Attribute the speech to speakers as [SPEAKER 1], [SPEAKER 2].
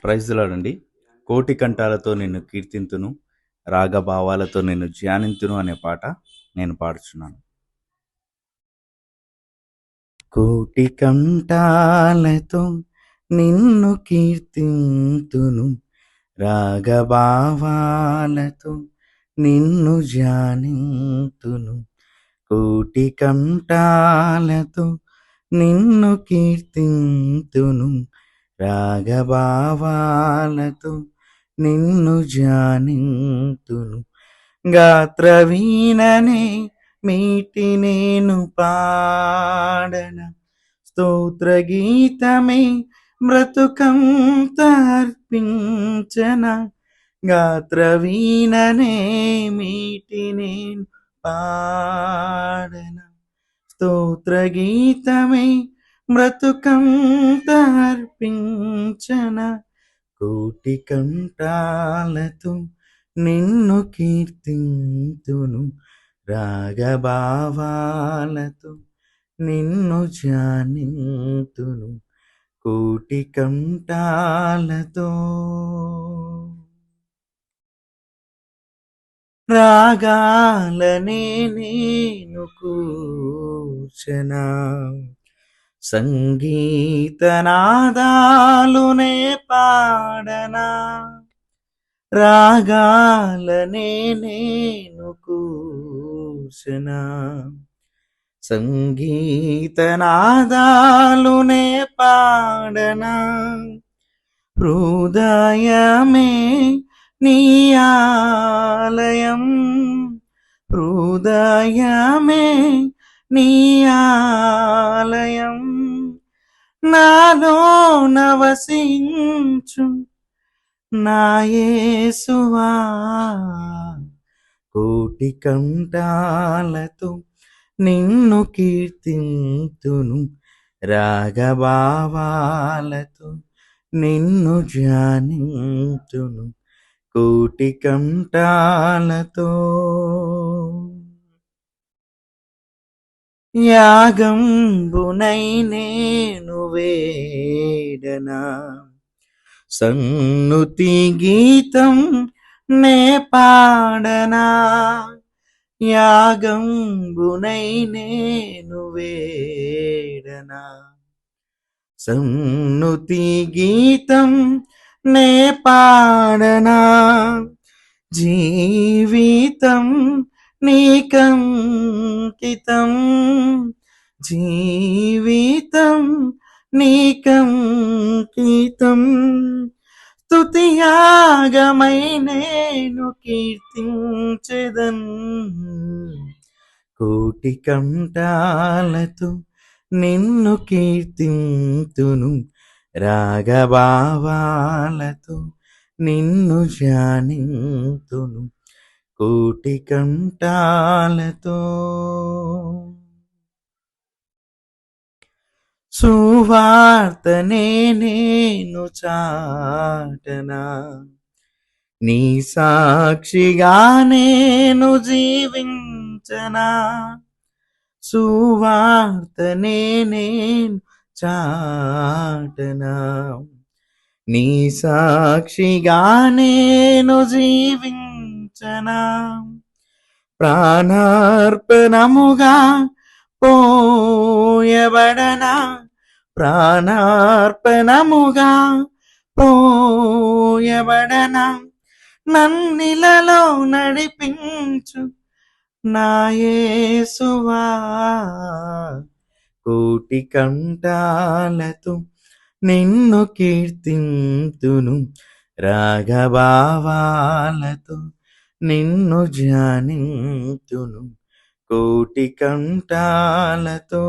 [SPEAKER 1] Praise the lord అండి. కోటి కంఠాలతో నిన్ను కీర్తింతును, రాగభావాలతో నిన్ను ధ్యానింతును అనే పాట నేను పాడుచున్నాను. కోటి కంఠాలతో నిన్ను కీర్తింతును, రాగభావాలతో నిన్ను ధ్యానింతును. కోటి కంఠాలతో నిన్ను కీర్తింతును, రాగభావాలతో నిన్ను ధ్యానింతును. గాత్రవీణనే మీటి నేను పాడన, స్తోత్ర గీతమే బ్రతుకంత అర్పించన. గాత్రవీణనే మీటి నేను పాడన, స్తోత్ర గీతమే బ్రతుకంత అర్పించన. కోటి కంఠాలతో నిన్ను కీర్తింతును, రాగభావాలతో నిన్ను ధ్యానింతును. కోటి కంఠాలతో రాగాలనే నేను కూర్చనా, సంగీతనాదాలునే పాడనా. రాగాలనే నేను కూర్చనా, సంగీతనాదాలునే పాడనా. హృదయమే నీ ఆలయం, హృదయమే నీ ఆలయం. నాలో నవసించు నా యేసువా. కోటి కంఠాలతో నిన్ను కీర్తింతును, రాగభావాలతో నిన్ను ధ్యానింతును. కోటి కంఠాలతో యాగంబునై నేను వేడనా, సన్నుతి గీతం నే పాడనా. యాగంబునై నేను వేడనా, సన్నుతి గీతం నే పాడనా. జీవితం నీకంకితం, జీవితం నీకంకితం. స్తుతియాగమై నేను కీర్తించెదన్. కోటి కంఠాలతో నిన్ను కీర్తింతును, రాగభావాలతో నిన్ను ధ్యానింతును. కోటి కంఠాలతో సువార్తనే నేను చాటనా, నీ సాక్షిగా నేను జీవించనా. సువార్తనే నేను చాటనా, నీ సాక్షిగా నేను జీవించనా. ప్రాణార్పణముగా పోయబడనా, ప్రాణార్పణముగా పోయబడనా. నన్నిలలో నడిపించు నా యేసువా. కోటి కంఠాలతో నిన్ను కీర్తింతును, రాగభావాలతో నిన్ను ధ్యానింతును. కోటి కంఠాలతో